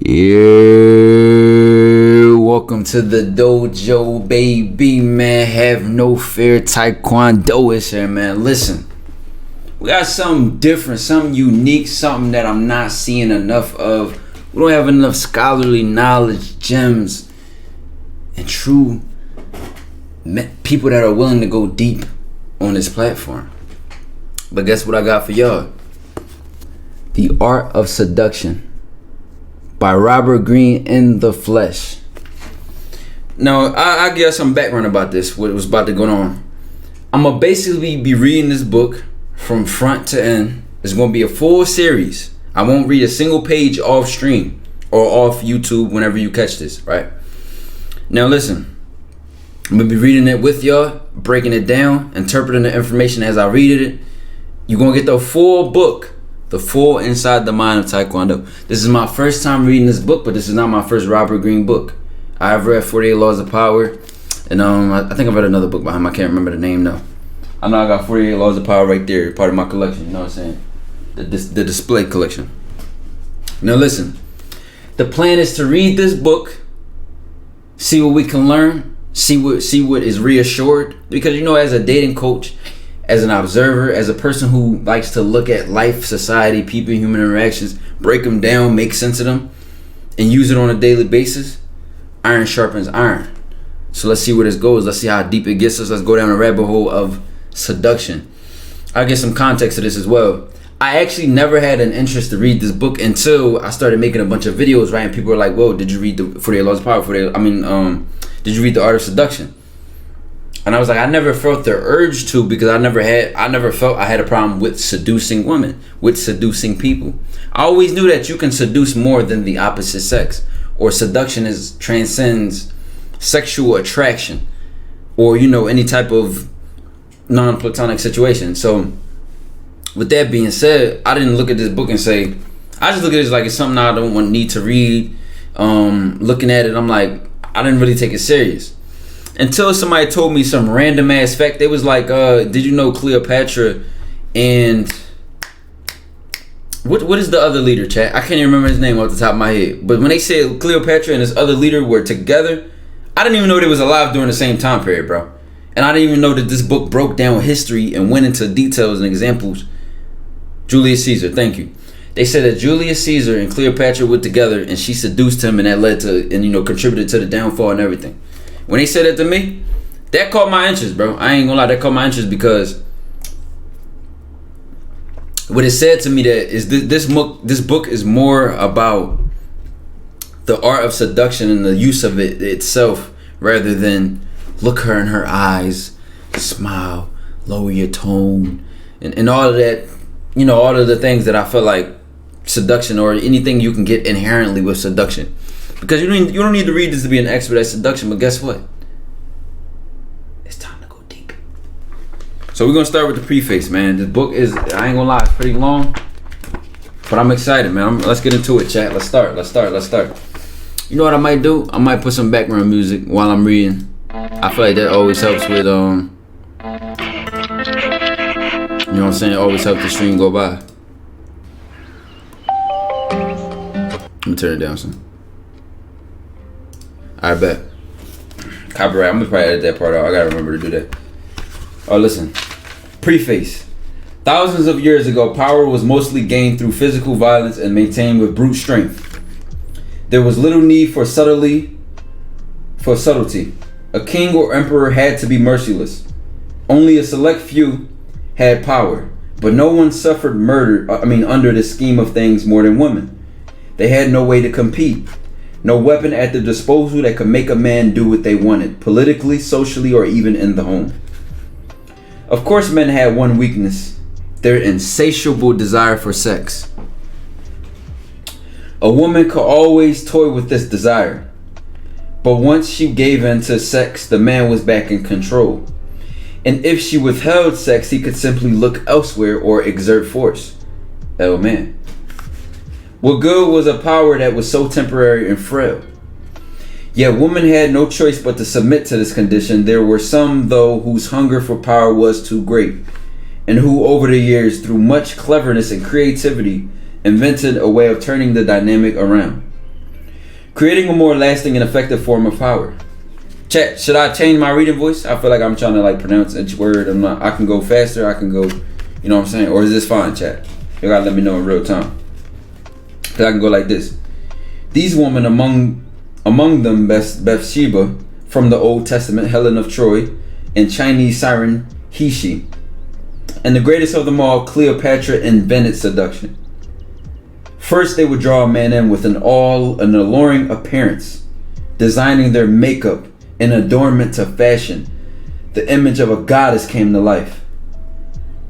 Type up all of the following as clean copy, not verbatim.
Yeah, welcome to the dojo, baby, man. Have no fear, TyKwonDoe is here, man. Listen, we got something different, something unique, something that I'm not seeing enough of. We don't have enough scholarly knowledge, gems, and true people that are willing to go deep on this platform. But guess what I got for y'all? The Art of Seduction by Robert Greene in the flesh. Now, I give some background about this, what was about to go on. I'm going to basically be reading this book from front to end. It's going to be a full series. I won't read a single page off stream or off YouTube whenever you catch this, right? Now, listen. I'm going to be reading it with y'all, breaking it down, interpreting the information as I read it. You're going to get the full book. The full Inside the Mind of TyKwonDoe. This is my first time reading this book, but this is not my first Robert Greene book. I've read 48 Laws of Power, and I think I've read another book by him. I can't remember the name though. I know I got 48 Laws of Power right there, part of my collection. You know what I'm saying? The display collection. Now listen, the plan is to read this book, see what we can learn, see what is reassured. Because you know, as a dating coach, as an observer, as a person who likes to look at life, society, people, human interactions, break them down, make sense of them, and use it on a daily basis, iron sharpens iron. So let's see where this goes. Let's see how deep it gets us. Let's go down a rabbit hole of seduction. I'll get some context to this as well. I actually never had an interest to read this book until I started making a bunch of videos, right? And people were like, whoa, did you read the 48 Laws of Power? Did you read The Art of Seduction? And I was like, I never felt the urge to, because I never felt I had a problem with seducing women, with seducing people. I always knew that you can seduce more than the opposite sex, or seduction transcends sexual attraction, or any type of non-platonic situation. So with that being said, I didn't look at this book and say, I just look at it as like it's something I don't need to read. Looking at it, I'm like, I didn't really take it serious. Until somebody told me some random ass fact. They was like, did you know Cleopatra and what is the other leader, chat? I can't even remember his name off the top of my head. But when they said Cleopatra and this other leader were together, I didn't even know they was alive during the same time period, bro. And I didn't even know that this book broke down history and went into details and examples. Julius Caesar, thank you. They said that Julius Caesar and Cleopatra were together and she seduced him, and that led to, and contributed to the downfall and everything. When they said that to me, that caught my interest, bro. I ain't gonna lie, that caught my interest because what it said to me that is this book is more about the art of seduction and the use of it itself, rather than look her in her eyes, smile, lower your tone, and all of that, all of the things that I feel like seduction, or anything you can get inherently with seduction. Because you don't need to read this to be an expert at seduction, but guess what? It's time to go deep. So we're gonna start with the preface, man. This book is, I ain't gonna lie, it's pretty long, but I'm excited, man. Let's get into it, chat. Let's start. You know what I might do? I might put some background music while I'm reading. I feel like that always helps with you know what I'm saying? It always helps the stream go by. Let me turn it down some. I bet. Copyright. I'm gonna probably edit that part out. I gotta remember to do that. Oh, listen. Preface. Thousands of years ago, power was mostly gained through physical violence and maintained with brute strength. There was little need for subtlety. A king or emperor had to be merciless. Only a select few had power, but no one suffered under this scheme of things more than women. They had no way to compete. No weapon at their disposal that could make a man do what they wanted, politically, socially, or even in the home. Of course, men had one weakness: their insatiable desire for sex. A woman could always toy with this desire, but once she gave in to sex, the man was back in control. And if she withheld sex, he could simply look elsewhere or exert force. Oh man. What good was a power that was so temporary and frail? Yet women had no choice but to submit to this condition. There were some, though, whose hunger for power was too great, and who over the years, through much cleverness and creativity, invented a way of turning the dynamic around. creating a more lasting and effective form of power. Chat, should I change my reading voice? I feel like I'm trying to like pronounce each word. I can go faster. I can go, you know what I'm saying? Or is this fine, chat? You gotta let me know in real time. Cause I can go like this. These women among them Bathsheba from the Old Testament, Helen of Troy, and Chinese siren He-She. And the greatest of them all, Cleopatra, invented seduction. First, they would draw a man in with an alluring appearance, designing their makeup and adornment to fashion. The image of a goddess came to life.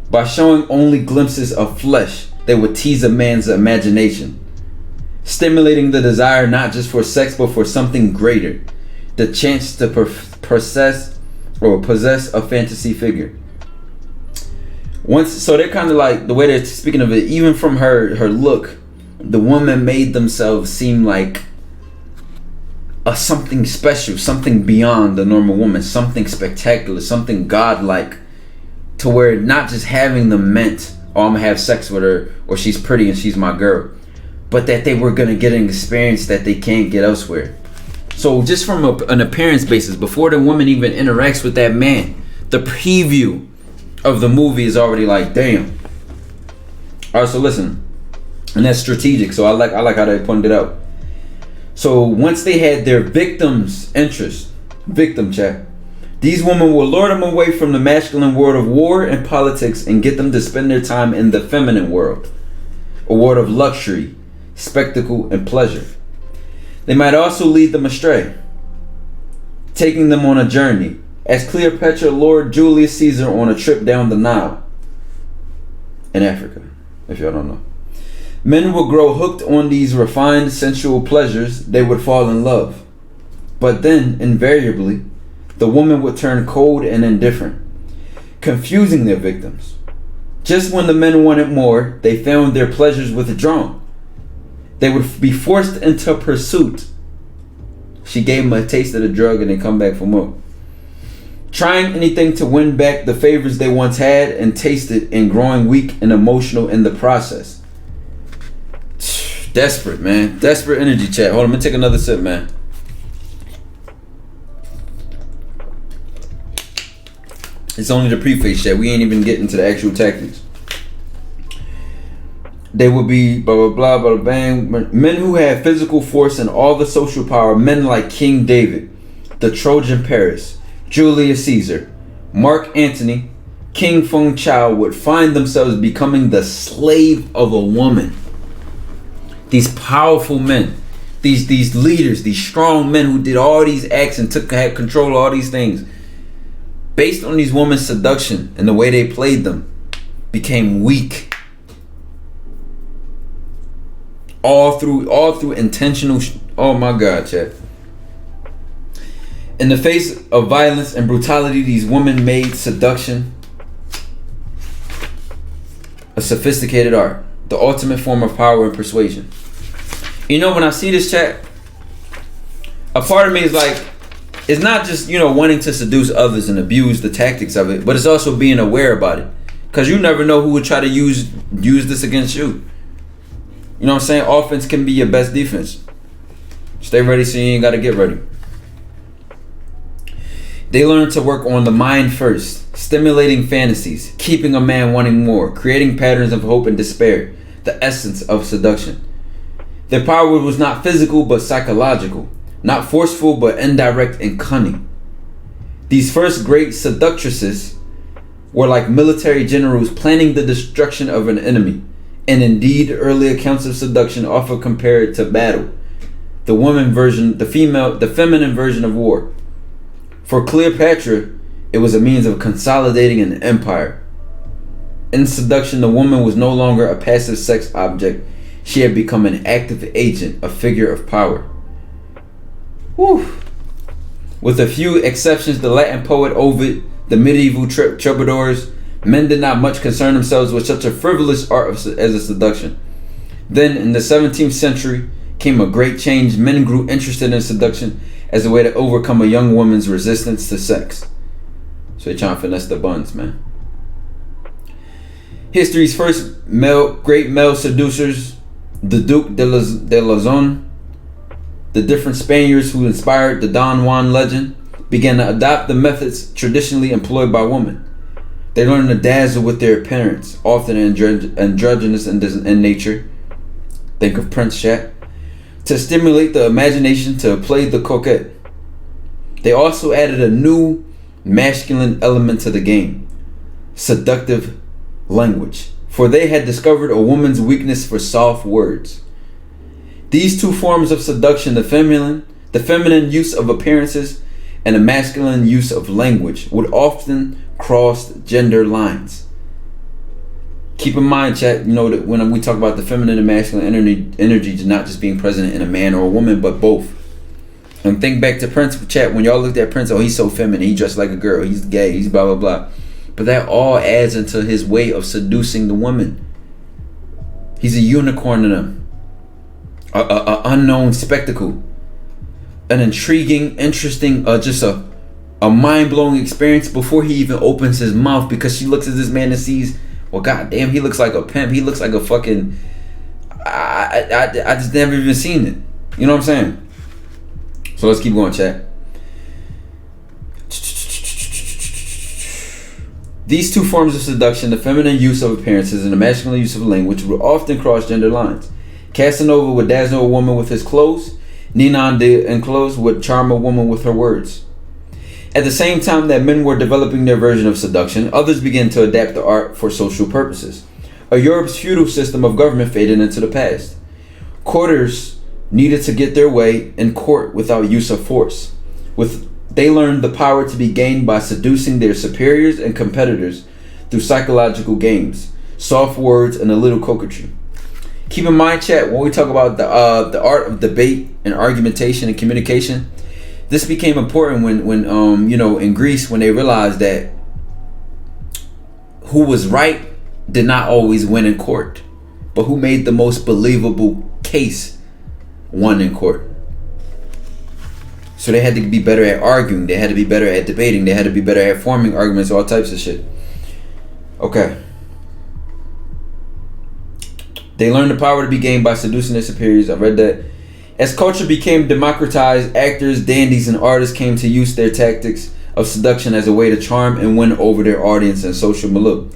By showing only glimpses of flesh, they would tease a man's imagination, stimulating the desire not just for sex but for something greater, the chance to possess a fantasy figure. So they're kind of like, the way they're speaking of it, even from her look, the woman made themselves seem like a something special, something beyond the normal woman, something spectacular, something godlike, to where not just having them meant, oh, I'm gonna have sex with her, or she's pretty and she's my girl, but that they were gonna get an experience that they can't get elsewhere. So just from an appearance basis, before the woman even interacts with that man, the preview of the movie is already like, damn. All right, so listen, and that's strategic. So I like how they pointed it out. So once they had their victim's interest, victim chat, these women will lure them away from the masculine world of war and politics and get them to spend their time in the feminine world, a world of luxury, spectacle, and pleasure. They might also lead them astray, taking them on a journey, as Cleopatra lured Julius Caesar on a trip down the Nile in Africa, if y'all don't know. Men would grow hooked on these refined sensual pleasures. They would fall in love. But then, invariably, the woman would turn cold and indifferent, confusing their victims. Just when the men wanted more, they found their pleasures withdrawn. They would be forced into pursuit. She gave them a taste of the drug and they come back for more. Trying anything to win back the favors they once had and tasted, and growing weak and emotional in the process. Desperate, man. Desperate energy, chat. Hold on, I'm gonna take another sip, man. It's only the preface, chat. We ain't even getting to the actual tactics. They would be blah blah blah blah bang. Men who had physical force and all the social power. Men like King David, the Trojan Paris, Julius Caesar, Mark Antony, King Feng Chao would find themselves becoming the slave of a woman. These powerful men, these leaders, these strong men who did all these acts and had control of all these things, based on these women's seduction and the way they played them, became weak. All through intentional. Oh my God, chat. In the face of violence and brutality, these women made seduction a sophisticated art, the ultimate form of power and persuasion. You know, when I see this, chat, a part of me is like, it's not just, you know, wanting to seduce others and abuse the tactics of it, but it's also being aware about it, because you never know who would try to use this against you. You know what I'm saying? Offense can be your best defense. Stay ready so you ain't got to get ready. They learn to work on the mind first, stimulating fantasies, keeping a man wanting more, creating patterns of hope and despair, the essence of seduction. Their power was not physical but psychological, not forceful but indirect and cunning. These first great seductresses were like military generals planning the destruction of an enemy, and indeed early accounts of seduction often compare it to battle, the feminine version of war. For Cleopatra, it was a means of consolidating an empire. In seduction, the woman was no longer a passive sex object. She had become an active agent, a figure of power. Whew. With a few exceptions, the Latin poet Ovid, the medieval troubadours, men did not much concern themselves with such a frivolous art as a seduction. Then, in the 17th century, came a great change. Men grew interested in seduction as a way to overcome a young woman's resistance to sex. So they're trying to finesse the buns, man. History's first great male seducers, the Duke de Lauzon, the different Spaniards who inspired the Don Juan legend began to adopt the methods traditionally employed by women. They learned to dazzle with their appearance, often androgynous in nature. Think of Prince Chat. To stimulate the imagination to play the coquette. They also added a new masculine element to the game: seductive language. For they had discovered a woman's weakness for soft words. These two forms of seduction, the feminine use of appearances and the masculine use of language, would often cross gender lines. Keep in mind, chat, that when we talk about the feminine and masculine energy not just being present in a man or a woman, but both. And think back to Prince, chat, when y'all looked at Prince, oh, he's so feminine, he dressed like a girl, he's gay, he's blah, blah, blah. But that all adds into his way of seducing the woman. He's a unicorn to them. A unknown spectacle. An intriguing, interesting, just a mind-blowing experience before he even opens his mouth, because she looks at this man and sees, well, goddamn, he looks like a pimp. He looks like a fucking... I just never even seen it. You know what I'm saying? So let's keep going, chat. These two forms of seduction, the feminine use of appearances and the masculine use of language, will often cross gender lines. Casanova would dazzle a woman with his clothes. Ninon de Enclos would charm a woman with her words. At the same time that men were developing their version of seduction, others began to adapt the art for social purposes. Europe's feudal system of government faded into the past. Courtiers needed to get their way in court without use of force. They learned the power to be gained by seducing their superiors and competitors through psychological games, soft words, and a little coquetry. Keep in mind, chat, when we talk about the art of debate and argumentation and communication, this became important when in Greece, when they realized that who was right did not always win in court, but who made the most believable case won in court. So they had to be better at arguing, they had to be better at debating, they had to be better at forming arguments, all types of shit. Okay. They learned the power to be gained by seducing their superiors. I read that. As culture became democratized, actors, dandies, and artists came to use their tactics of seduction as a way to charm and win over their audience and social milieu.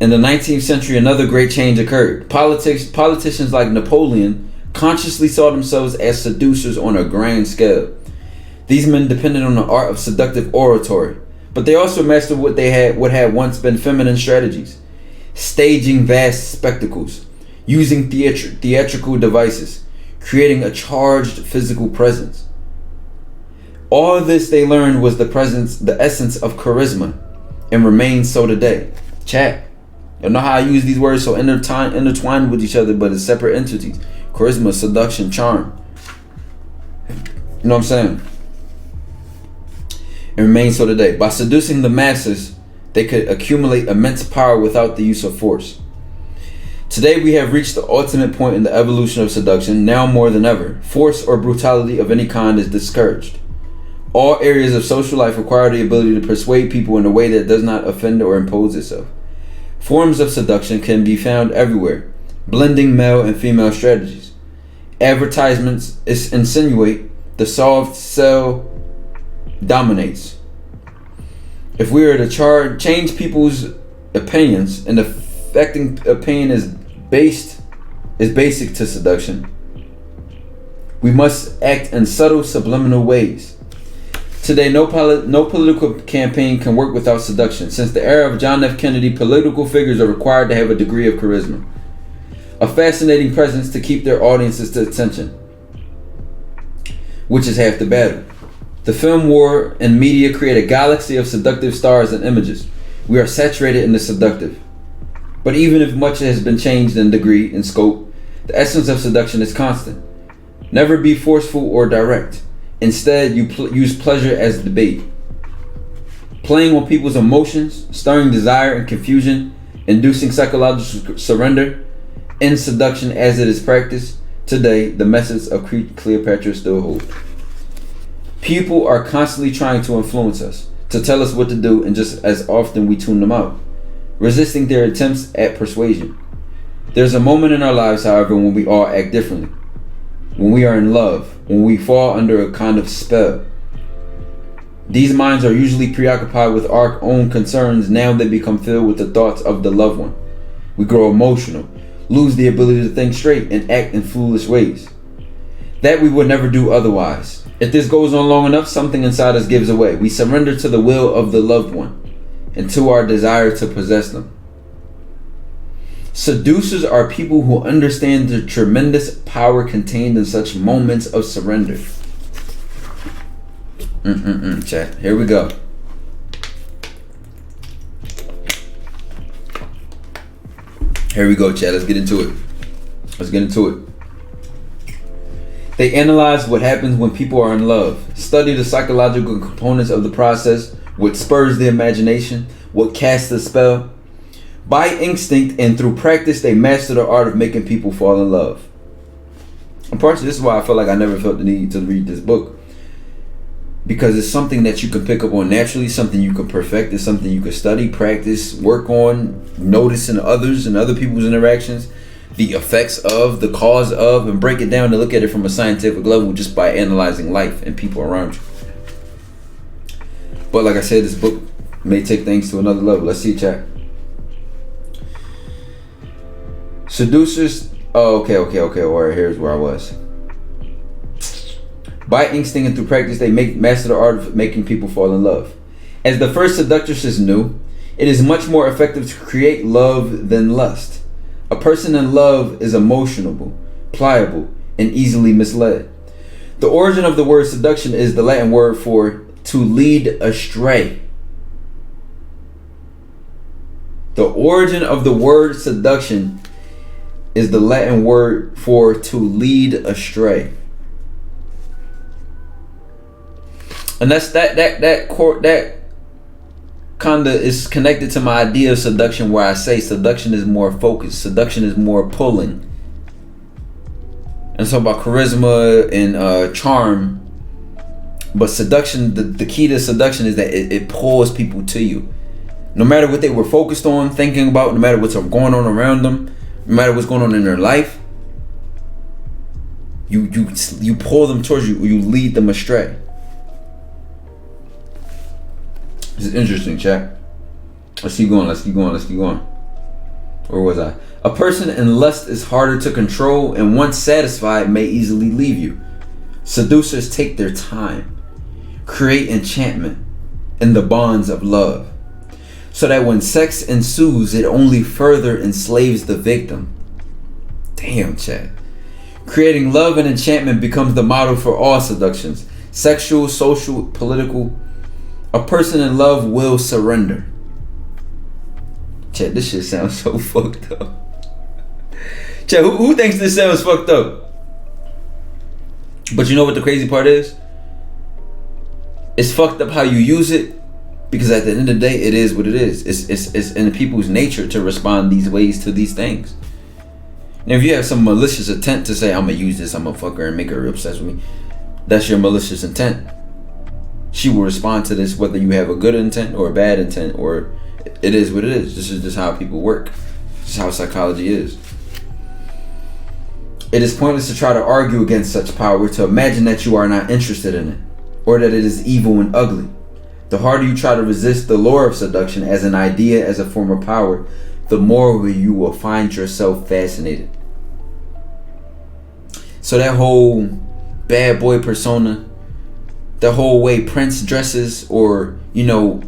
In the 19th century, another great change occurred. Politicians like Napoleon consciously saw themselves as seducers on a grand scale. These men depended on the art of seductive oratory, but they also mastered what had once been feminine strategies. Staging vast spectacles, using theatrical devices, creating a charged physical presence. All this they learned was the essence of charisma, and remains so today. Chat, you know how I use these words so intertwined with each other, but as separate entities. Charisma, seduction, charm. You know what I'm saying? It remains so today. By seducing the masses, they could accumulate immense power without the use of force. Today we have reached the ultimate point in the evolution of seduction. Now more than ever, force or brutality of any kind is discouraged. All areas of social life require the ability to persuade people in a way that does not offend or impose itself. Forms of seduction can be found everywhere, blending male and female strategies. Advertisements insinuate the soft sell dominates. If we are to change people's opinions, and affecting opinion is basic to seduction, we must act in subtle subliminal ways. Today, no political campaign can work without seduction. Since the era of John F. Kennedy, political figures are required to have a degree of charisma, a fascinating presence to keep their audiences to attention, which is half the battle. The film war and media create a galaxy of seductive stars and images. We are saturated in the seductive. But even if much has been changed in degree and scope, the essence of seduction is constant. Never be forceful or direct. Instead, you use pleasure as the bait. Playing on people's emotions, stirring desire and confusion, inducing psychological surrender. In seduction as it is practiced today, the methods of Cleopatra still hold. People are constantly trying to influence us, to tell us what to do, and just as often we tune them out, resisting their attempts at persuasion. There's a moment in our lives, however, when we all act differently. when we are in love, when we fall under a kind of spell. These minds are usually preoccupied with our own concerns. Now they become filled with the thoughts of the loved one. We grow emotional, lose the ability to think straight, and act in foolish ways that we would never do otherwise. If this goes on long enough, something inside us gives away. We surrender to the will of the loved one and to our desire to possess them. Seducers are people who understand the tremendous power contained in such moments of surrender. Chat. Here we go. Here we go, chat. Let's get into it. Let's get into it. They analyze what happens when people are in love, study the psychological components of the process, what spurs the imagination, what casts the spell. By instinct and through practice, they master the art of making people fall in love. And partially, this is why I feel like I never felt the need to read this book. Because it's something that you can pick up on naturally, something you can perfect, it's something you can study, practice, work on, notice in others and other people's interactions, the effects of, the cause of, and break it down to look at it from a scientific level just by analyzing life and people around you. But like I said, this book may take things to another level. Let's see, chat. Seducers. Oh, okay. All right, here's where I was. By instinct and through practice, they master the art of making people fall in love. As the first seductress knew, it is much more effective to create love than lust. A person in love is emotional, pliable, and easily misled. The origin of the word seduction is the Latin word for to lead astray. The origin of the word seduction is the Latin word for to lead astray. And that's that kind of is connected to my idea of seduction, where I say seduction is more focused, seduction is more pulling. And so about charisma and charm, but seduction, the key to seduction is that it pulls people to you. No matter what they were focused on, thinking about, no matter what's going on around them, no matter what's going on in their life, you pull them towards you, or you lead them astray. This is interesting, chat. Let's keep going. Where was I? A person in lust is harder to control, and once satisfied may easily leave you. Seducers take their time, create enchantment in the bonds of love, so that when sex ensues, it only further enslaves the victim. Damn, chat. Creating love and enchantment becomes the model for all seductions. Sexual, social, political. A person in love will surrender. Chat, this shit sounds so fucked up. Chat, who thinks this sounds fucked up? But you know what the crazy part is? It's fucked up how you use it, because at the end of the day, it is what it is. It's in people's nature to respond these ways to these things. Now, if you have some malicious intent to say, I'm gonna use this, I'm gonna fuck her and make her obsessed with me, that's your malicious intent. She will respond to this whether you have a good intent or a bad intent, or it is what it is. This is just how people work. This is how psychology is. It is pointless to try to argue against such power, to imagine that you are not interested in it, or that it is evil and ugly. The harder you try to resist the lure of seduction as an idea, as a form of power, the more you will find yourself fascinated. So that whole bad boy persona, the whole way Prince dresses, or you know,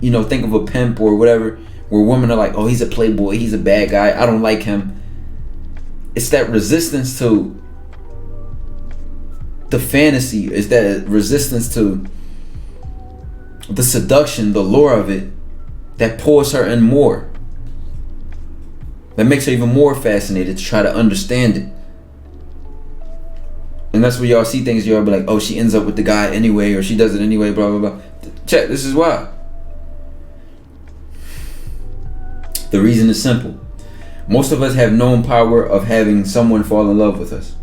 think of a pimp or whatever, where women are like, oh, he's a playboy, he's a bad guy, I don't like him. It's that resistance to the fantasy, it's that resistance to the seduction, the lure of it, that pulls her in more, that makes her even more fascinated to try to understand it. And that's where y'all see things, y'all be like, oh, she ends up with the guy anyway, or she does it anyway, blah, blah, blah. Check, this is why. The reason is simple. Most of us have known power of having someone fall in love with us.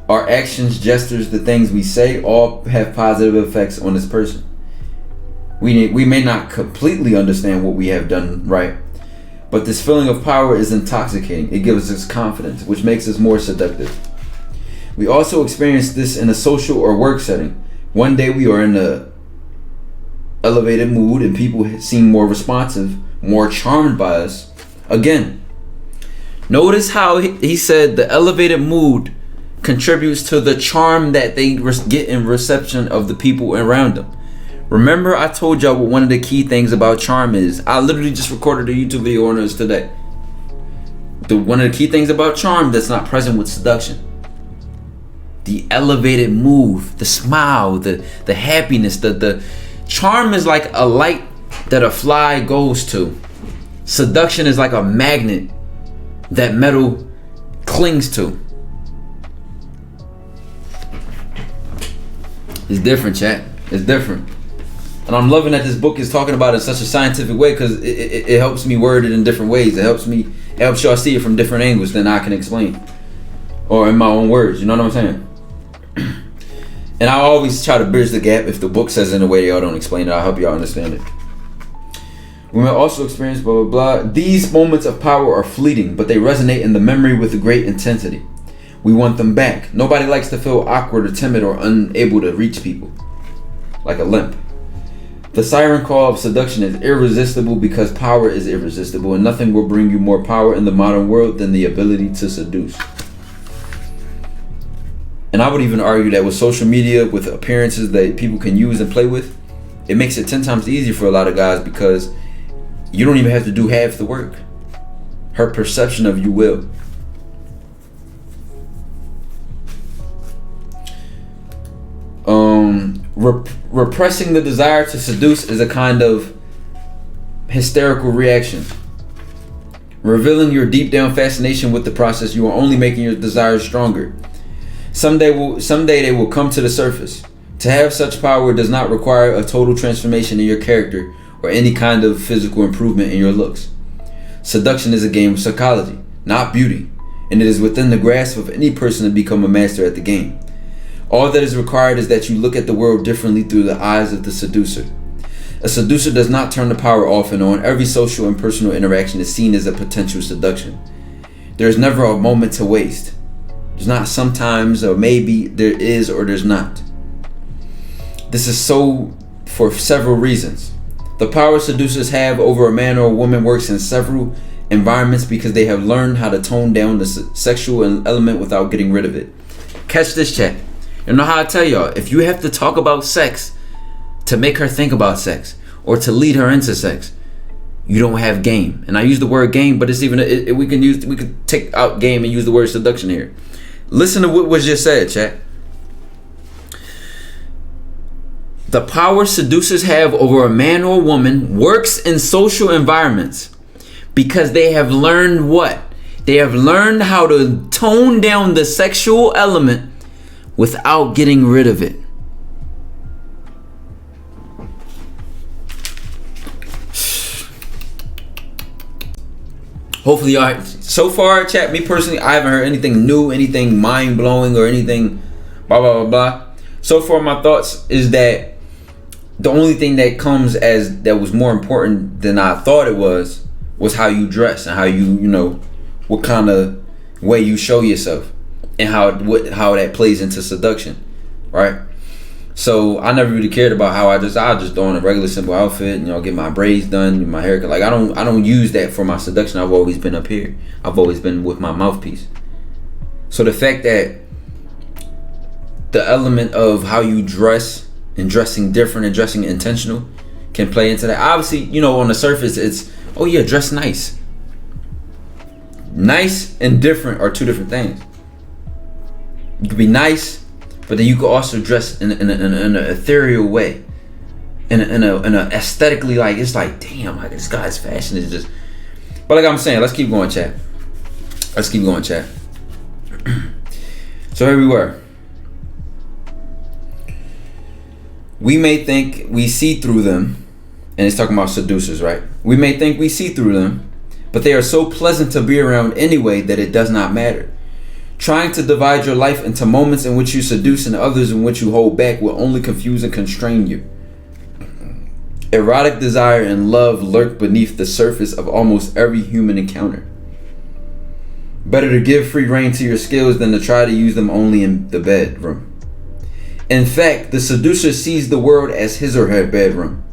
Our actions, gestures, the things we say, all have positive effects on this person. We may not completely understand what we have done right, but this feeling of power is intoxicating. It gives us confidence, which makes us more seductive. We also experience this in a social or work setting. One day we are in a elevated mood and people seem more responsive, more charmed by us. Again, notice how he said the elevated mood contributes to the charm that they get in reception of the people around them. Remember, I told y'all what one of the key things about charm is. I literally just recorded a YouTube video on this today. One of the key things about charm that's not present with seduction. The elevated mood, the smile, the happiness, the charm is like a light that a fly goes to. Seduction is like a magnet that metal clings to. It's different, chat. It's different. And I'm loving that this book is talking about it in such a scientific way, because it helps me word it in different ways. It helps y'all see it from different angles than I can explain, or in my own words. You know what I'm saying? And I always try to bridge the gap. If the book says it in a way y'all don't explain it, I'll help y'all understand it. We may also experience blah blah blah. These moments of power are fleeting, but they resonate in the memory with great intensity. We want them back. Nobody likes to feel awkward or timid or unable to reach people, like a limp. The siren call of seduction is irresistible because power is irresistible, and nothing will bring you more power in the modern world than the ability to seduce. And I would even argue that with social media, with appearances that people can use and play with, it makes it 10 times easier for a lot of guys, because you don't even have to do half the work. Her perception of you will. Repressing the desire to seduce is a kind of hysterical reaction. Revealing your deep down fascination with the process, you are only making your desires stronger. Someday they will come to the surface. To have such power does not require a total transformation in your character or any kind of physical improvement in your looks. Seduction is a game of psychology, not beauty, and it is within the grasp of any person to become a master at the game. All that is required is that you look at the world differently through the eyes of the seducer. A seducer does not turn the power off and on. Every social and personal interaction is seen as a potential seduction. There is never a moment to waste. There's not sometimes, or maybe, there is or there's not. This is so for several reasons. The power seducers have over a man or a woman works in several environments because they have learned how to tone down the sexual element without getting rid of it. Catch this, chat. You know how I tell y'all, if you have to talk about sex to make her think about sex or to lead her into sex, you don't have game. And I use the word game, but it's even we could take out game and use the word seduction here. Listen to what was just said, chat. The power seducers have over a man or a woman works in social environments because they have learned what? They have learned how to tone down the sexual element without getting rid of it. Hopefully y'all, so far, chat, me personally, I haven't heard anything new, anything mind-blowing, or anything blah blah blah blah. So far, my thoughts is that the only thing that comes as that was more important than I thought it was how you dress and how you know what kind of way you show yourself, and how that plays into seduction, right? So I never really cared about how I just throw on a regular simple outfit and get my braids done, my haircut. Like I don't use that for my seduction. I've always been up here. I've always been with my mouthpiece. So the fact that the element of how you dress and dressing different and dressing intentional can play into that. Obviously, on the surface it's, oh yeah, dress nice. Nice and different are two different things. You could be nice, but then you could also dress in an ethereal way, in a aesthetically, like it's like, damn, like this guy's fashion is just. But like I'm saying, let's keep going, chat. Let's keep going, chat. So here we were. We may think we see through them, and it's talking about seducers, right? We may think we see through them, but they are so pleasant to be around anyway that it does not matter. Trying to divide your life into moments in which you seduce and others in which you hold back will only confuse and constrain you. Erotic desire and love lurk beneath the surface of almost every human encounter. Better to give free rein to your skills than to try to use them only in the bedroom. In fact, the seducer sees the world as his or her bedroom.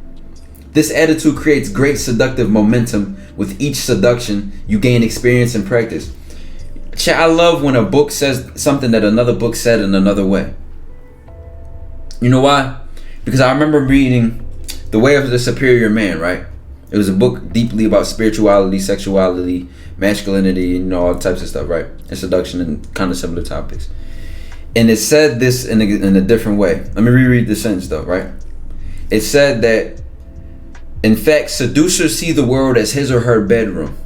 This attitude creates great seductive momentum. With each seduction, you gain experience and practice. I love when a book says something that another book said in another way. You know why? Because I remember reading The Way of the Superior Man, right? It was a book deeply about spirituality, sexuality, masculinity, all types of stuff, right? And seduction and kind of similar topics. And it said this in a different way. Let me reread the sentence though, right? It said that, in fact, seducers see the world as his or her bedroom.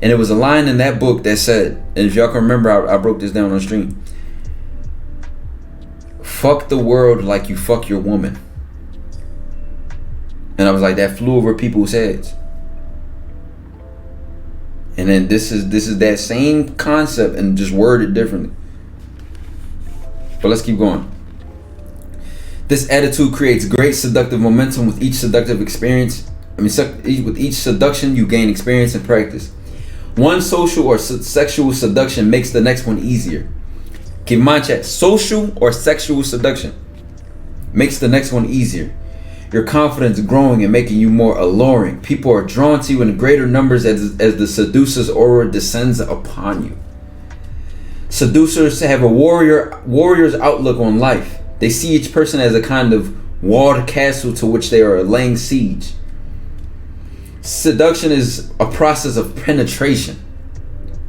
And it was a line in that book that said, and if y'all can remember, I broke this down on stream. Fuck the world like you fuck your woman. And I was like, that flew over people's heads. And then this is that same concept and just worded differently. But let's keep going. This attitude creates great seductive momentum. With each seductive experience, with each seduction, you gain experience and practice. One social or sexual seduction makes the next one easier. Keep in mind, chat. Social or sexual seduction makes the next one easier. Your confidence growing and making you more alluring. People are drawn to you in greater numbers as the seducer's aura descends upon you. Seducers have a warrior's outlook on life. They see each person as a kind of walled castle to which they are laying siege. Seduction is a process of penetration.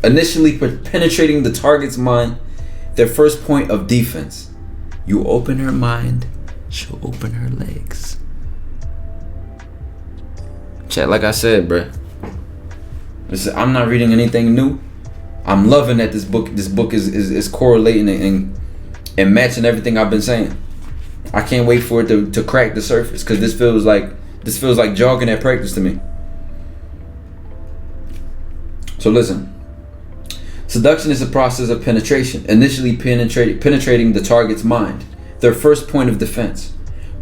Initially penetrating the target's mind, their first point of defense. You open her mind, she'll open her legs. Chat, like I said, bruh. Listen, I'm not reading anything new. I'm loving that this book is correlating and matching everything I've been saying. I can't wait for it to crack the surface, because this feels like jogging at practice to me. So listen. Seduction is a process of penetration, initially penetrating the target's mind, their first point of defense.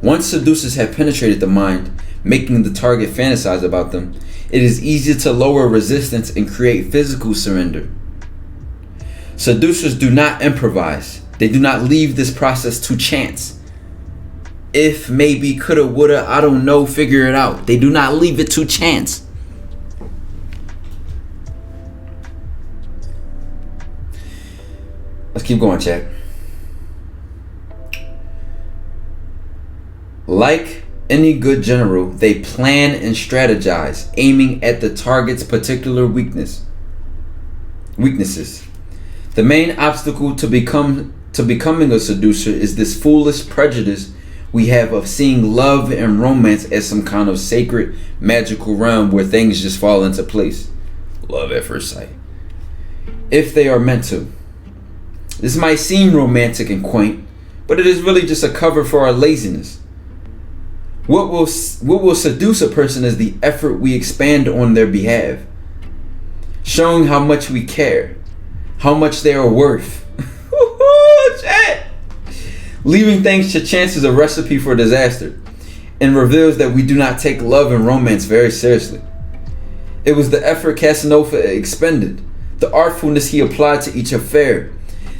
Once seducers have penetrated the mind, making the target fantasize about them, it is easier to lower resistance and create physical surrender. Seducers do not improvise. They do not leave this process to chance. If, maybe, coulda, woulda, I don't know, figure it out. They do not leave it to chance. Let's keep going, chat. Like any good general, they plan and strategize, aiming at the target's particular weaknesses. The main obstacle to becoming a seducer is this foolish prejudice we have of seeing love and romance as some kind of sacred, magical realm where things just fall into place. Love at first sight. If they are meant to. This might seem romantic and quaint, but it is really just a cover for our laziness. What will seduce a person is the effort we expand on their behalf, showing how much we care, how much they are worth. Leaving things to chance is a recipe for disaster, and reveals that we do not take love and romance very seriously. It was the effort Casanova expended, the artfulness he applied to each affair,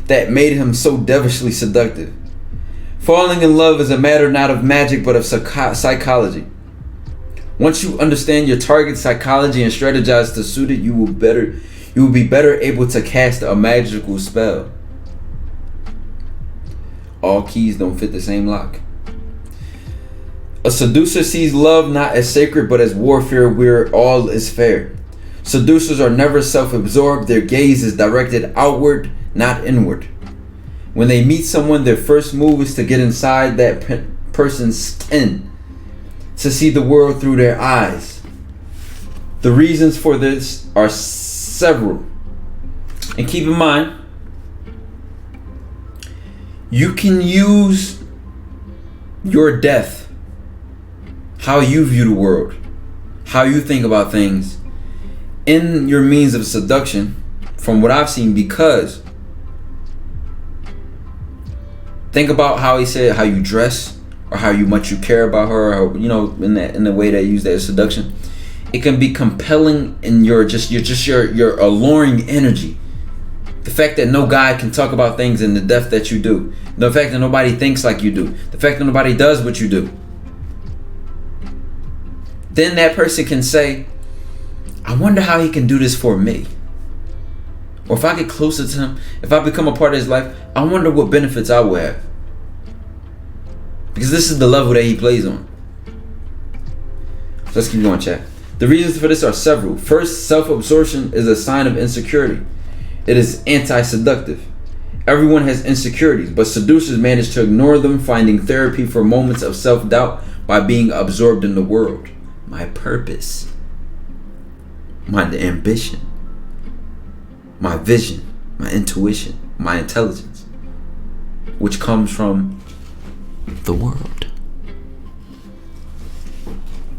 that made him so devilishly seductive. Falling in love is a matter not of magic but of psychology. Once you understand your target's psychology and strategize to suit it, you will be better able to cast a magical spell. All keys don't fit the same lock. A seducer sees love not as sacred but as warfare where all is fair. Seducers are never self-absorbed. Their gaze is directed outward, not inward. When they meet someone, their first move is to get inside that person's skin, to see the world through their eyes. The reasons for this are several. And keep in mind, you can use your death, how you view the world, how you think about things, in your means of seduction, from what I've seen, because think about how he said how you dress or how much you care about her, or in the way they use that as seduction. It can be compelling in your alluring energy. The fact that no guy can talk about things in the depth that you do. The fact that nobody thinks like you do. The fact that nobody does what you do. Then that person can say, I wonder how he can do this for me. Or if I get closer to him, if I become a part of his life, I wonder what benefits I will have. Because this is the level that he plays on. So let's keep going, chat. The reasons for this are several. First, self-absorption is a sign of insecurity. It is anti-seductive. Everyone has insecurities, but seducers manage to ignore them, finding therapy for moments of self-doubt by being absorbed in the world. My purpose, my ambition, my vision, my intuition, my intelligence, which comes from the world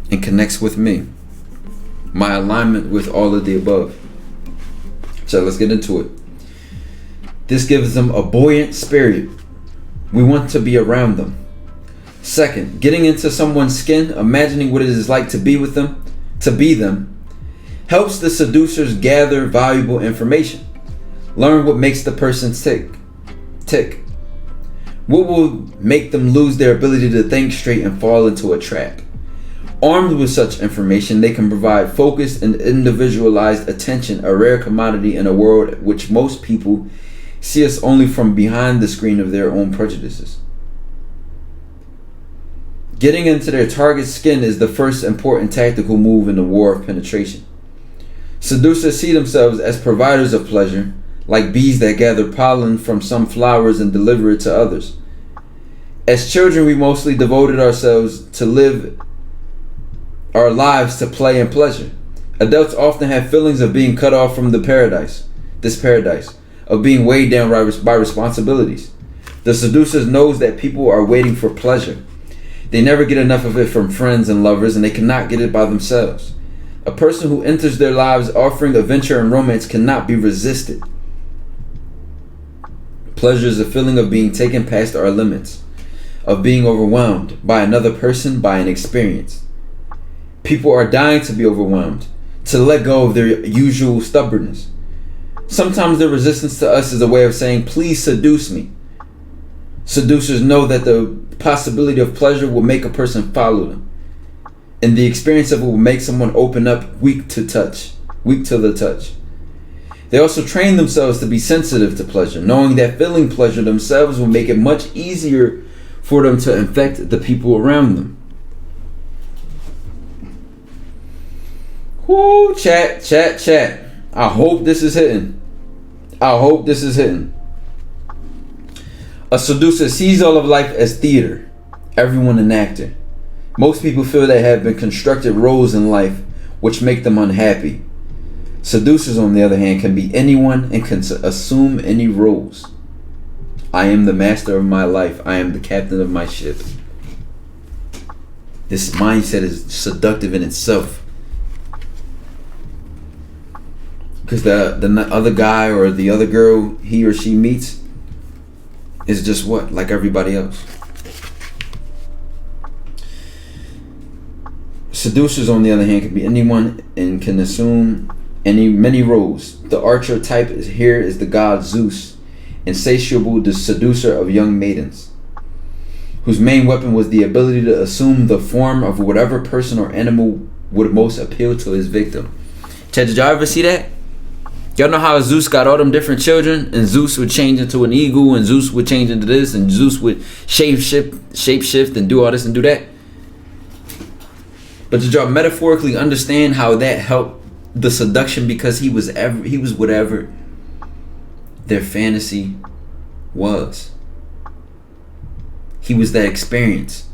and connects with me. My alignment with all of the above. So let's get into it. This gives them a buoyant spirit. We want to be around them. Second, getting into someone's skin, imagining what it is like to be with them, to be them, helps the seducers gather valuable information. Learn what makes the person tick. What will make them lose their ability to think straight and fall into a trap. Armed with such information, they can provide focused and individualized attention, a rare commodity in a world which most people see us only from behind the screen of their own prejudices. Getting into their target's skin is the first important tactical move in the war of penetration. Seducers see themselves as providers of pleasure, like bees that gather pollen from some flowers and deliver it to others. As children, we mostly devoted ourselves to live our lives to play and pleasure. Adults often have feelings of being cut off from this paradise, of being weighed down by responsibilities. The seducers knows that people are waiting for pleasure. They never get enough of it from friends and lovers, and they cannot get it by themselves. A person who enters their lives offering adventure and romance cannot be resisted. Pleasure is a feeling of being taken past our limits, of being overwhelmed by another person, by an experience. People are dying to be overwhelmed, to let go of their usual stubbornness. Sometimes their resistance to us is a way of saying, please seduce me. Seducers know that the possibility of pleasure will make a person follow them, and the experience of it will make someone open up, weak to the touch. They also train themselves to be sensitive to pleasure, knowing that feeling pleasure themselves will make it much easier for them to infect the people around them. Whoo, chat. I hope this is hitting. A seducer sees all of life as theater, everyone an actor. Most people feel they have been constructed roles in life which make them unhappy. Seducers, on the other hand, can be anyone and can assume any roles. I am the master of my life. I am the captain of my ship. This mindset is seductive in itself. Because the other guy or the other girl he or she meets is just what? Like everybody else. Seducers, on the other hand, can be anyone and can assume many roles. The archetype here is the god Zeus, insatiable, the seducer of young maidens, whose main weapon was the ability to assume the form of whatever person or animal would most appeal to his victim. Chad, did y'all ever see that? Y'all know how Zeus got all them different children, and Zeus would change into an eagle, and Zeus would change into this, and Zeus would shape-shift and do all this and do that? But did y'all metaphorically understand how that helped the seduction? Because he was whatever their fantasy was. He was that experience.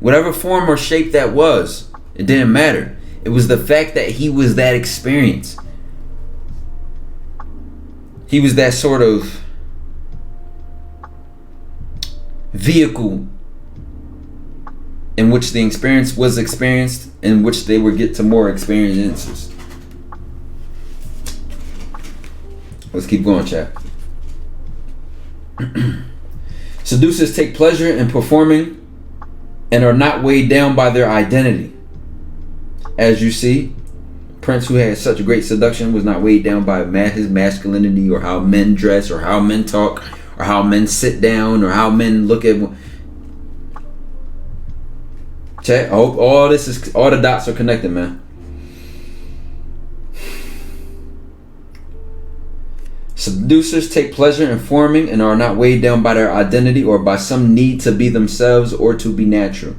Whatever form or shape that was, it didn't matter. It was the fact that he was that experience. He was that sort of vehicle in which the experience was experienced, in which they would get to more experiences. Let's keep going, chat. Seducers take pleasure in performing and are not weighed down by their identity. As you see, Prince, who had such great seduction, was not weighed down by his masculinity or how men dress or how men talk or how men sit down or how men look at. Chat. I hope all the dots are connected, man. Seducers take pleasure in forming and are not weighed down by their identity or by some need to be themselves or to be natural.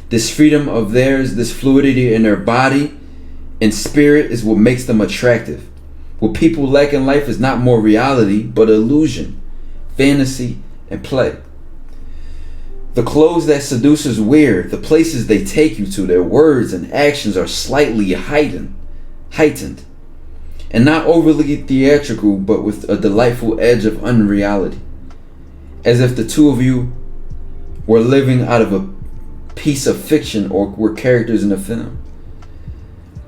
This freedom of theirs, this fluidity in their body and spirit is what makes them attractive. What people lack in life is not more reality, but illusion, fantasy, and play. The clothes that seducers wear, the places they take you to, their words and actions are slightly heightened, and not overly theatrical, but with a delightful edge of unreality, as if the two of you were living out of a piece of fiction or were characters in a film.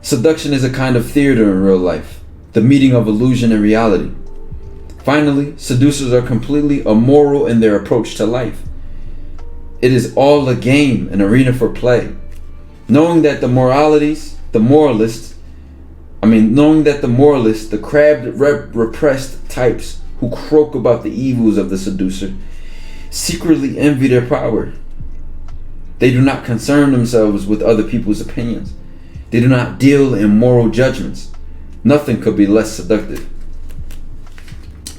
Seduction is a kind of theater in real life, the meeting of illusion and reality. Finally, seducers are completely immoral in their approach to life. It is all a game, an arena for play. Knowing that the moralists, the crabbed, repressed types who croak about the evils of the seducer, secretly envy their power. They do not concern themselves with other people's opinions. They do not deal in moral judgments. Nothing could be less seductive.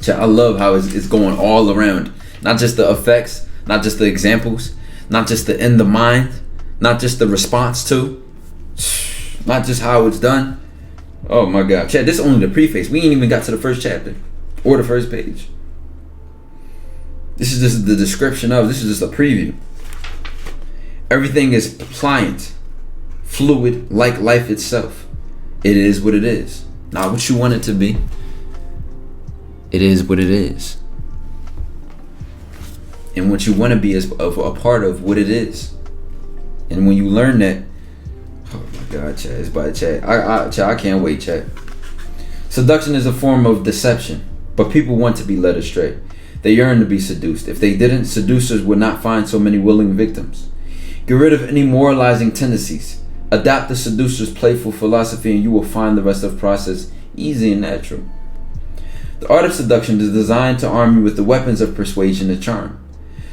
I love how it's going all around. Not just the effects, not just the examples, not just the in the mind, not just the response to, not just how it's done. Oh my God, Chad, this is only the preface. We ain't even got to the first chapter or the first page. This is just the description of, this is just a preview. Everything is pliant, fluid, like life itself. It is what it is. Not what you want it to be. It is what it is. And what you want to be is a part of what it is. And when you learn that, oh my God, Chad, it's by Chad. I can't wait, Chad. Seduction is a form of deception, but people want to be led astray. They yearn to be seduced. If they didn't, seducers would not find so many willing victims. Get rid of any moralizing tendencies. Adopt the seducer's playful philosophy and you will find the rest of the process easy and natural. The art of seduction is designed to arm you with the weapons of persuasion and charm,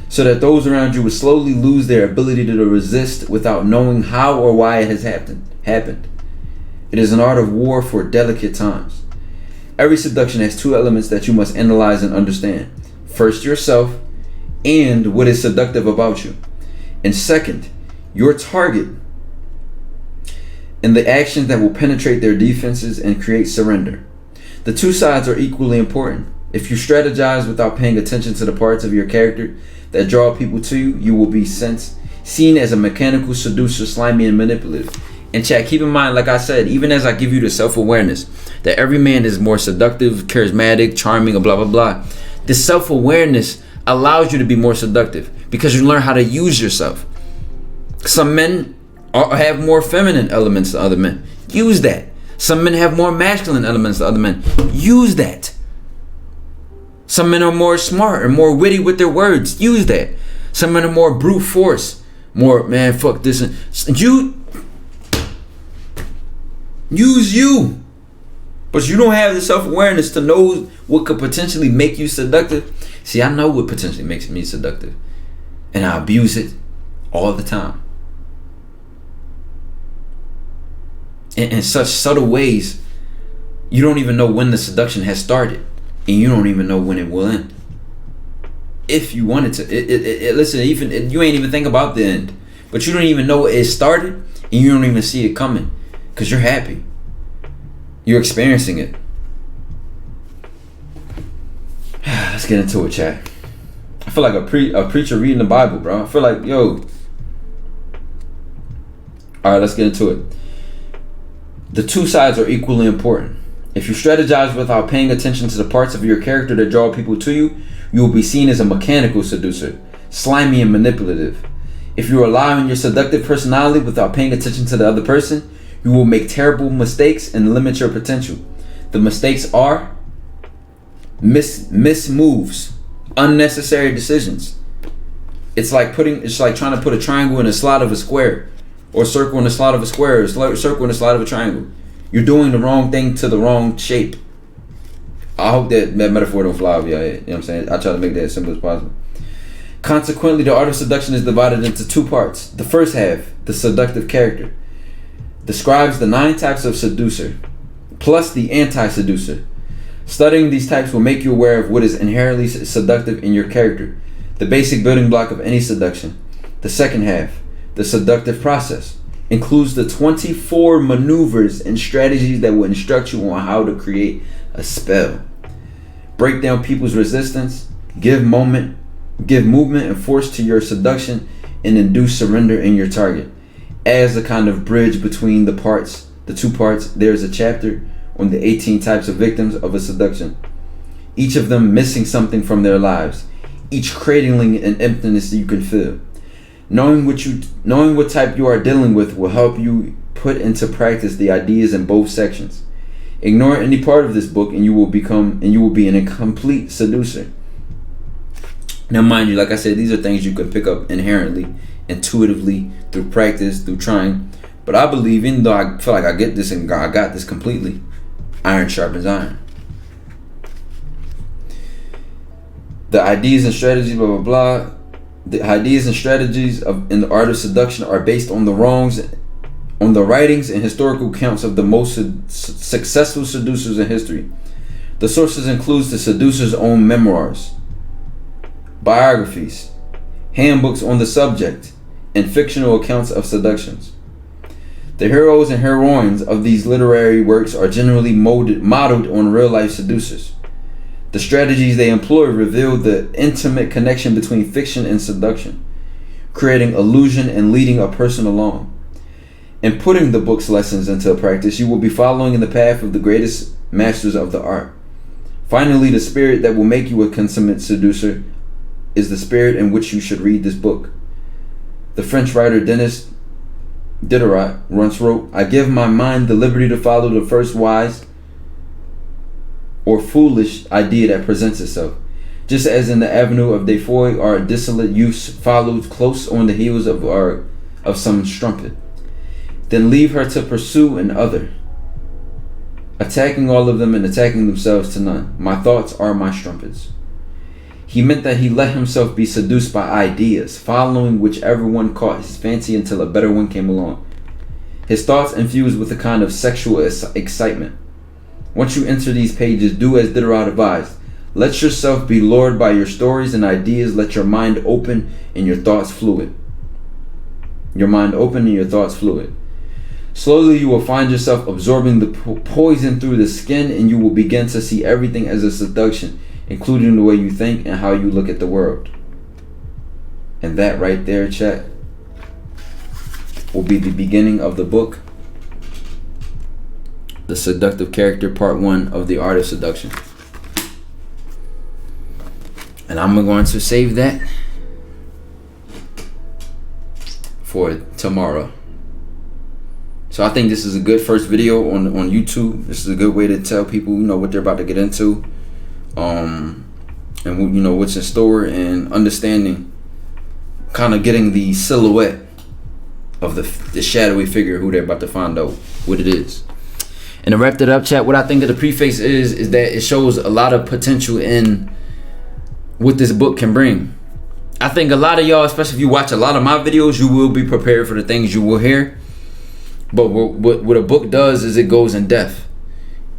so that those around you will slowly lose their ability to resist without knowing how or why it has happened. It is an art of war for delicate times. Every seduction has two elements that you must analyze and understand. First, yourself and what is seductive about you. And second, your target and the actions that will penetrate their defenses and create surrender. The two sides are equally important. If you strategize without paying attention to the parts of your character that draw people to you, you will be seen as a mechanical seducer, slimy and manipulative. And chat, keep in mind, like I said, even as I give you the self-awareness that every man is more seductive, charismatic, charming, blah, blah, blah. This self-awareness allows you to be more seductive because you learn how to use yourself. Some men have more feminine elements than other men. Use that. Some men have more masculine elements than other men. Use that. Some men are more smart or more witty with their words. Use that. Some men are more brute force. More, man, fuck this. You use you. But you don't have the self-awareness to know what could potentially make you seductive. See, I know what potentially makes me seductive. And I abuse it all the time. In such subtle ways, you don't even know when the seduction has started. And you don't even know when it will end. If you wanted to. Listen, even you ain't even think about the end. But you don't even know it started. And you don't even see it coming. Because you're happy. You're experiencing it. Let's get into it, chat. I feel like a preacher reading the Bible, bro. I feel like, yo. Alright, let's get into it. The two sides are equally important. If you strategize without paying attention to the parts of your character that draw people to you, you will be seen as a mechanical seducer, slimy and manipulative. If you rely on your seductive personality without paying attention to the other person, you will make terrible mistakes and limit your potential. The mistakes are moves, unnecessary decisions. It's like trying to put a triangle in a slot of a square, or a circle in a slot of a square, or a circle in a slot of a triangle. You're doing the wrong thing to the wrong shape. I hope that metaphor don't fly over your head. You know what I'm saying? I try to make that as simple as possible. Consequently, the art of seduction is divided into two parts. The first half, the seductive character, describes the 9 types of seducer, plus the anti-seducer. Studying these types will make you aware of what is inherently seductive in your character, the basic building block of any seduction. The second half, the seductive process, includes the 24 maneuvers and strategies that will instruct you on how to create a spell, break down people's resistance, give movement and force to your seduction, and induce surrender in your target. As a kind of bridge between the two parts, there is a chapter on the 18 types of victims of a seduction, each of them missing something from their lives, each cradling an emptiness that you can feel. Knowing what type you are dealing with will help you put into practice the ideas in both sections. Ignore any part of this book and you will be an incomplete seducer. Now mind you, like I said, these are things you can pick up inherently, intuitively, through practice, through trying. But I believe, even though I feel like I get this and I got this completely, iron sharpens iron. The ideas and strategies, blah blah blah. The ideas and strategies in the art of seduction are based on the writings and historical accounts of the most successful seducers in history. The sources includes the seducer's own memoirs, biographies, handbooks on the subject, and fictional accounts of seductions. The heroes and heroines of these literary works are generally modeled on real-life seducers. The strategies they employ reveal the intimate connection between fiction and seduction, creating illusion and leading a person along. In putting the book's lessons into practice, you will be following in the path of the greatest masters of the art. Finally, the spirit that will make you a consummate seducer is the spirit in which you should read this book. The French writer Denis Diderot once wrote, "I give my mind the liberty to follow the first wise or foolish idea that presents itself, just as in the avenue of De Foy our dissolute youth followed close on the heels of some strumpet. Then leave her to pursue another, attacking all of them and attacking themselves to none. My thoughts are my strumpets." He meant that he let himself be seduced by ideas, following whichever one caught his fancy until a better one came along. His thoughts infused with a kind of sexual excitement. Once you enter these pages, do as Diderot advised. Let yourself be lured by your stories and ideas. Let your mind open and your thoughts fluid. Slowly you will find yourself absorbing the poison through the skin, and you will begin to see everything as a seduction, including the way you think and how you look at the world. And that right there, chat, will be the beginning of the book, The Seductive Character, Part 1 of the Art of Seduction. And I'm going to save that for tomorrow. So I think this is a good first video on YouTube. This is a good way to tell people, what they're about to get into, and what's in store, and understanding, kind of getting the silhouette of the shadowy figure who they're about to find out what it is. And to wrap that up, chat, what I think of the preface is that it shows a lot of potential in what this book can bring. I think a lot of y'all, especially if you watch a lot of my videos, you will be prepared for the things you will hear. But what a book does is it goes in depth.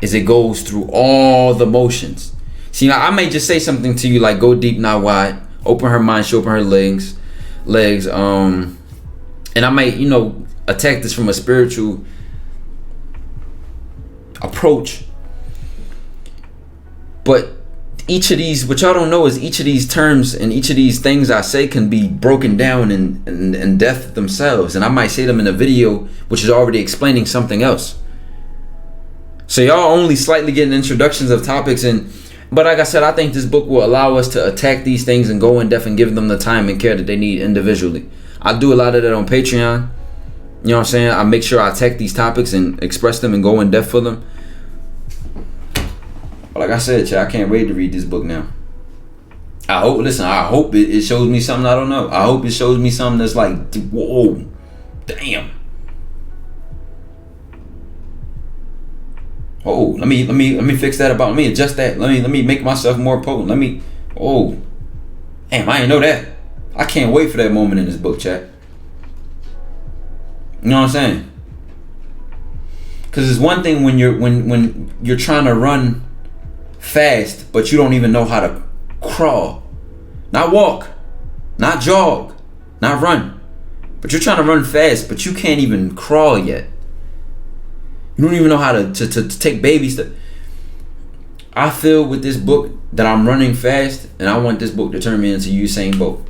It goes through all the motions. See, I may just say something to you like, go deep, not wide. Open her mind, she open her legs. And I might, attack this from a spiritual approach. But each of these, what y'all don't know is each of these terms and each of these things I say can be broken down in depth themselves. And I might say them in a video which is already explaining something else. So y'all only slightly getting introductions of topics, but like I said, I think this book will allow us to attack these things and go in depth and give them the time and care that they need individually. I do a lot of that on Patreon. You know what I'm saying? I make sure I attack these topics and express them and go in depth for them. But like I said, chat, I can't wait to read this book now. I hope it shows me something I don't know. I hope it shows me something that's like, whoa, damn. Oh, let me fix that about. Let me adjust that. Let me make myself more potent. Let me. Oh, damn, I didn't know that. I can't wait for that moment in this book, chat. You know what I'm saying? Because it's one thing when you're trying to run fast, but you don't even know how to crawl, not walk, not jog, not run, but you're trying to run fast, but you can't even crawl yet. You don't even know how to take baby steps. I feel with this book that I'm running fast, and I want this book to turn me into Usain Bolt.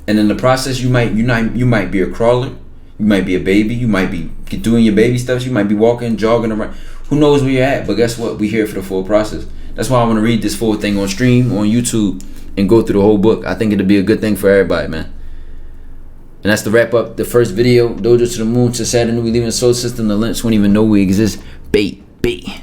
And in the process, you might be a crawler, you might be a baby, you might be doing your baby steps, you might be walking, jogging around. Who knows where you're at? But guess what? We here for the full process. That's why I want to read this full thing on stream, on YouTube, and go through the whole book. I think it'll be a good thing for everybody, man. And that's to wrap up the first video. Dojo to the moon, to Saturn, we leaving the solar system. The lynx won't even know we exist. Baby.